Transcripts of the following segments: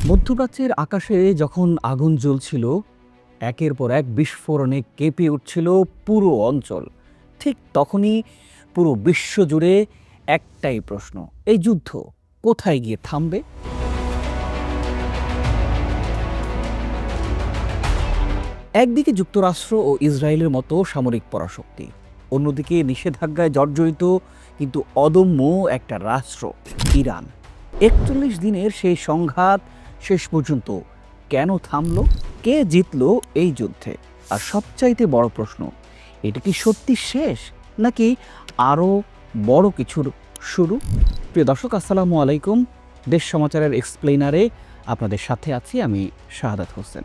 মধ্যপ্রাচ্যের আকাশে যখন আগুন জ্বলছিল, একের পর এক বিস্ফোরণে কেঁপে উঠছিল পুরো অঞ্চল। ঠিক তখনই পুরো বিশ্ব জুড়ে একটাই প্রশ্ন, এই যুদ্ধ কোথায় গিয়ে থামবে? একদিকে যুক্তরাষ্ট্র ও ইসরায়েলের মতো সামরিক পরাশক্তি, অন্যদিকে নিষেধাজ্ঞায় জর্জরিত কিন্তু অদম্য একটা রাষ্ট্র ইরান। ৪১ দিনের সেই সংঘাত শেষ পর্যন্ত কেন থামলো? কে জিতলো এই যুদ্ধে? আর সবচাইতে বড় প্রশ্ন, এটা কি সত্যি শেষ, নাকি আরও বড় কিছুর শুরু? প্রিয় দর্শক, আসসালামু আলাইকুম। দেশ সমাচারের এক্সপ্লেইনারে আপনাদের সাথে আছি আমি, শাহাদাত হোসেন।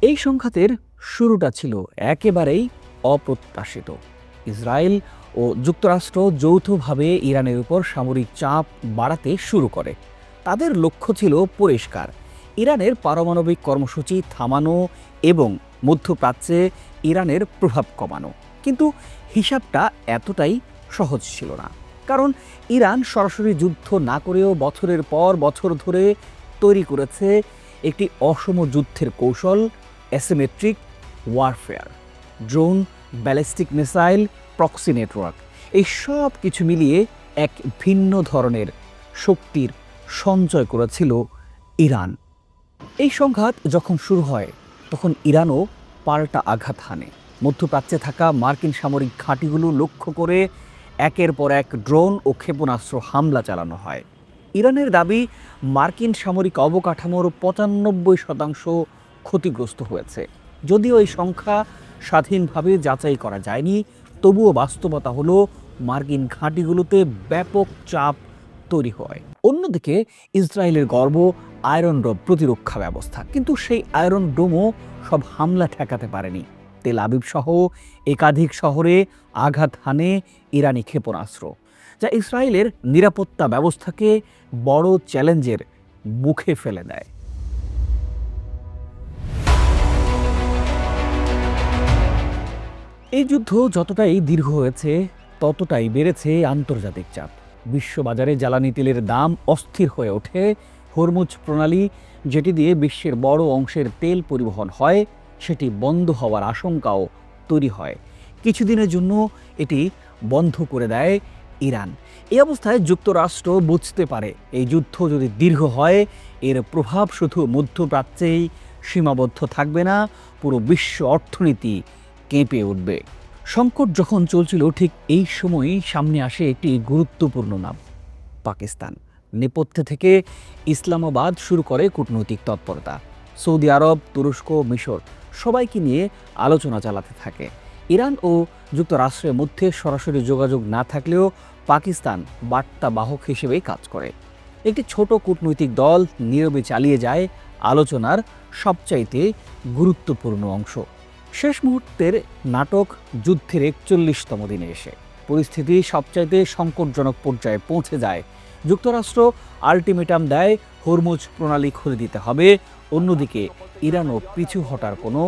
এই সংঘাতের শুরুটা ছিল একেবারেই অপ্রত্যাশিত। ইসরায়েল ও যুক্তরাষ্ট্র যৌথভাবে ইরানের উপর সামরিক চাপ বাড়াতে শুরু করে। তাদের লক্ষ্য ছিল পরিষ্কার, ইরানের পারমাণবিক কর্মসূচি থামানো এবং মধ্যপ্রাচ্যে ইরানের প্রভাব কমানো। কিন্তু হিসাবটা এতটাই সহজ ছিল না, কারণ ইরান সরাসরি যুদ্ধ না করেও বছরের পর বছর ধরে তৈরি করেছে একটি অসম যুদ্ধের কৌশল, asymmetric warfare, drone, ballistic missile, proxy network. এই সব কিছু মিলিয়ে এক ভিন্ন ধরনের শক্তির সঞ্চয় করেছিল ইরান। এই সংঘাত যখন শুরু হয় তখন ইরানও পাল্টা আঘাত হানে। মধ্যপ্রাচ্যে থাকা মার্কিন সামরিক ঘাঁটিগুলো লক্ষ্য করে একের পর এক ড্রোন ও ক্ষেপণাস্ত্র হামলা চালানো হয়। ইরানের দাবি, মার্কিন সামরিক অবকাঠামোর ৯৫% ক্ষতিগ্রস্ত হয়েছে। যদিও এই সংখ্যা স্বাধীনভাবে যাচাই করা যায়নি, তবুও বাস্তবতা হলো মার্কিন ঘাঁটিগুলোতে ব্যাপক চাপ তৈরি হয়। অন্যদিকে ইসরায়েলের গর্ব আয়রন ডোম প্রতিরক্ষা ব্যবস্থা, কিন্তু সেই আয়রন ডোমও সব হামলা ঠেকাতে পারেনি। তেল আবিব সহ একাধিক শহরে আঘাত হানে ইরানি ক্ষেপণাস্ত্র, যা ইসরায়েলের নিরাপত্তা ব্যবস্থাকে বড় চ্যালেঞ্জের মুখে ফেলে দেয়। এই যুদ্ধ যতটাই দীর্ঘ হয়েছে, ততটাই বেড়েছে আন্তর্জাতিক চাপ। বিশ্ববাজারে জ্বালানি তেলের দাম অস্থির হয়ে ওঠে। হরমুজ প্রণালী, যেটি দিয়ে বিশ্বের বড় অংশের তেল পরিবহন হয়, সেটি বন্ধ হওয়ার আশঙ্কাও তৈরি হয়। কিছুদিনের জন্য এটি বন্ধ করে দেয় ইরান। এই অবস্থায় যুক্তরাষ্ট্র বুঝতে পারে, এই যুদ্ধ যদি দীর্ঘ হয়, এর প্রভাব শুধু মধ্যপ্রাচ্যেই সীমাবদ্ধ থাকবে না, পুরো বিশ্ব অর্থনীতি কেঁপে উঠবে। সংকট যখন চলছিল, ঠিক এই সময়ই সামনে আসে একটি গুরুত্বপূর্ণ নাম, পাকিস্তান। নেপথ্যে থেকে ইসলামাবাদ শুরু করে কূটনৈতিক তৎপরতা। সৌদি আরব, তুরস্ক, মিশর সবাইকে নিয়ে আলোচনা চালাতে থাকে। ইরান ও যুক্তরাষ্ট্রের মধ্যে সরাসরি যোগাযোগ না থাকলেও পাকিস্তান বার্তা বাহক হিসেবেই কাজ করে। একটি ছোট কূটনৈতিক দল নীরবে চালিয়ে যায় আলোচনার সবচাইতে গুরুত্বপূর্ণ অংশ। শেষ মুহূর্তের নাটক যুদ্ধের ৪১তম দিনে এসে পরিস্থিতি সবচাইতে সংকটজনক পর্যায়ে পৌঁছে যায়। যুক্তরাষ্ট্র আলটিমেটাম দেয়, হরমুজ প্রণালী খুলে দিতে হবে। অন্যদিকে ইরানও পিছু হটার কোনো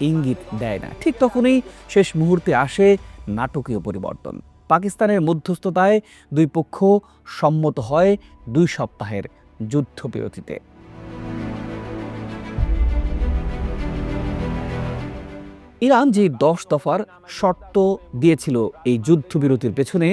ইঙ্গিত দেয় না। ঠিক তখনই শেষ মুহূর্তে আসে নাটকীয় পরিবর্তন। পাকিস্তানের মধ্যস্থতায় দুই পক্ষ সম্মত হয় ২ সপ্তাহের যুদ্ধবিরতিতে। ইরান যে ১০ দফার শর্ত দিয়েছিল এই যুদ্ধবিরতির পেছনে,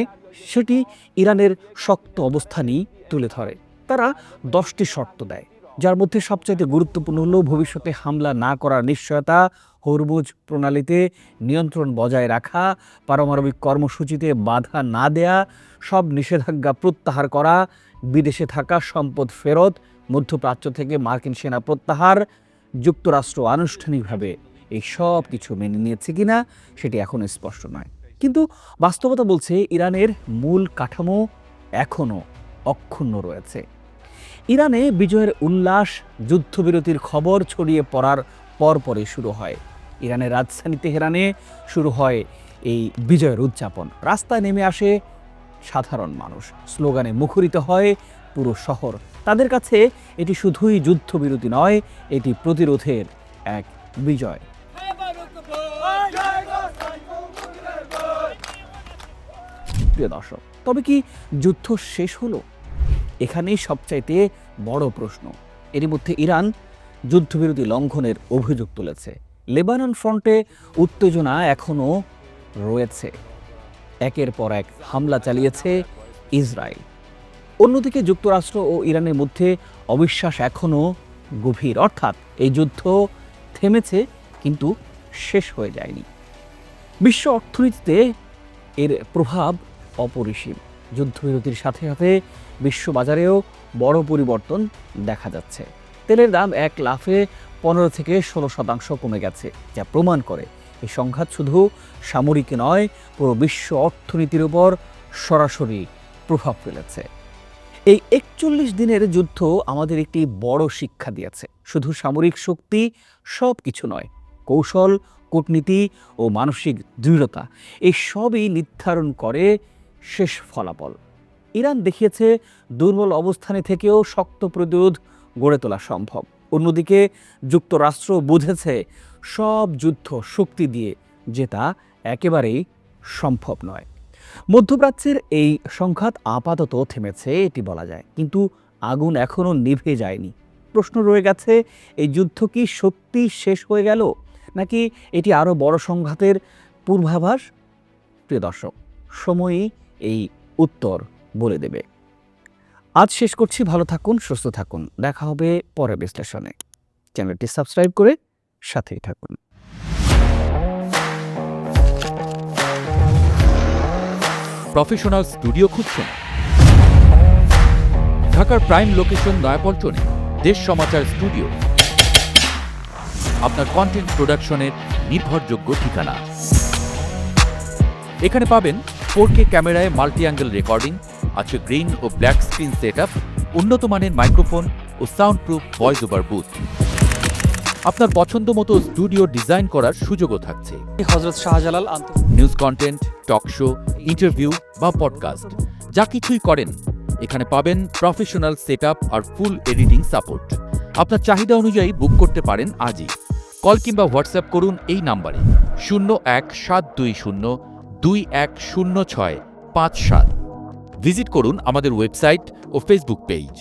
সেটি ইরানের শক্ত অবস্থানই তুলে ধরে। তারা ১০টি শর্ত দেয়, যার মধ্যে সবচাইতে গুরুত্বপূর্ণ হল ভবিষ্যতে হামলা না করার নিশ্চয়তা, হরমুজ প্রণালীতে নিয়ন্ত্রণ বজায় রাখা, পারমাণবিক কর্মসূচিতে বাধা না দেয়া, সব নিষেধাজ্ঞা প্রত্যাহার করা, বিদেশে থাকা সম্পদ ফেরত, মধ্যপ্রাচ্য থেকে মার্কিন সেনা প্রত্যাহার। যুক্তরাষ্ট্র আনুষ্ঠানিকভাবে এই সব কিছু মেনে নিয়েছে কিনা সেটি এখনো স্পষ্ট নয়, কিন্তু বাস্তবতা বলছে ইরানের মূল কাঠামো এখনো অক্ষুণ্ণ রয়েছে। ইরানে বিজয়ের উল্লাস যুদ্ধবিরতির খবর ছড়িয়ে পড়ার পরপরই শুরু হয়। ইরানের রাজধানী তেহরানে শুরু হয় এই বিজয়ের উদযাপন। রাস্তায় নেমে আসে সাধারণ মানুষ, স্লোগানে মুখরিত হয় পুরো শহর। তাদের কাছে এটি শুধুই যুদ্ধবিরতি নয়, এটি প্রতিরোধের এক বিজয়। প্রিয় দর্শক, তবে কি যুদ্ধ শেষ হলো? এখানেই সবচাইতে বড় প্রশ্ন। এরই মধ্যে ইরান যুদ্ধবিরতি লঙ্ঘনের অভিযোগ তুলেছে। লেবানন ফ্রন্টে উত্তেজনা এখনও রয়েছে। একের পর এক হামলা চালিয়েছে ইসরায়েল। অন্যদিকে যুক্তরাষ্ট্র ও ইরানের মধ্যে অবিশ্বাস এখনও গভীর, অর্থাৎ এই যুদ্ধ থেমেছে কিন্তু শেষ হয়ে যায়নি। বিশ্ব অর্থনীতিতে এর প্রভাব অপরিসীম। যুদ্ধবিরতির সাথে সাথে বিশ্ববাজারেও বড় পরিবর্তন দেখা যাচ্ছে। তেলের দাম এক লাফে 15 থেকে 16% কমে গেছে, যা প্রমাণ করে এই সংঘাত শুধু সামরিক নয়, পুরো বিশ্ব অর্থনীতির উপর সরাসরি প্রভাব ফেলেছে। এই 41 দিনের যুদ্ধ আমাদের একটি বড় শিক্ষা দিয়েছে। শুধু সামরিক শক্তি সব কিছু নয়, কৌশল, কূটনীতি ও মানসিক দৃঢ়তা এই সবই নির্ধারণ করে শেষ ফলাফল। ইরান দেখিয়েছে দুর্বল অবস্থানে থেকেও শক্ত প্রতিরোধ গড়ে তোলা সম্ভব। অন্যদিকে যুক্তরাষ্ট্র বুঝেছে সব যুদ্ধ শক্তি দিয়ে জেতা একেবারেই সম্ভব নয়। মধ্যপ্রাচ্যের এই সংঘাত আপাতত থেমেছে এটি বলা যায়, কিন্তু আগুন এখনও নিভে যায়নি। প্রশ্ন রয়ে গেছে, এই যুদ্ধ কি সত্যি শেষ হয়ে গেল, নাকি এটি আরও বড় সংঘাতের পূর্বাভাস? প্রিয় দর্শক, সময়ই এই উত্তর বলে দেবে। আজ শেষ করছি। ভালো থাকুন, সুস্থ থাকুন। দেখা হবে পরের বিশ্লেষণে। চ্যানেলটি সাবস্ক্রাইব করে সাথেই থাকুন। প্রফেশনাল স্টুডিও খুঁজছেন? ঢাকার প্রাইম লোকেশন নয়াপল্টনে দেশ সমাচার স্টুডিও আপনার কন্টেন্ট প্রোডাকশনের নির্ভরযোগ্য ঠিকানা। এখানে পাবেন 4K ক্যামেরায় মাল্টি অ্যাঙ্গেল রেকর্ডিং, আছে গ্রিন ও ব্ল্যাক স্ক্রিন সেটআপ, উন্নত মানের মাইক্রোফোন ও sound proof voice over booth. আপনার পছন্দ মতো স্টুডিও ডিজাইন করার সুযোগও থাকছে। Hazrat Shahjalal news content, talk show, interview বা পডকাস্ট যা কিছুই করেন, এখানে পাবেন প্রফেশনাল সেটআপ আর ফুল এডিটিং সাপোর্ট। আপনার চাহিদা অনুযায়ী বুক করতে পারেন আজই। কল কিংবা হোয়াটসঅ্যাপ করুন এই নাম্বারে 01-720-210657। ভিজিট করুন আমাদের ওয়েবসাইট ও ফেসবুক পেজ।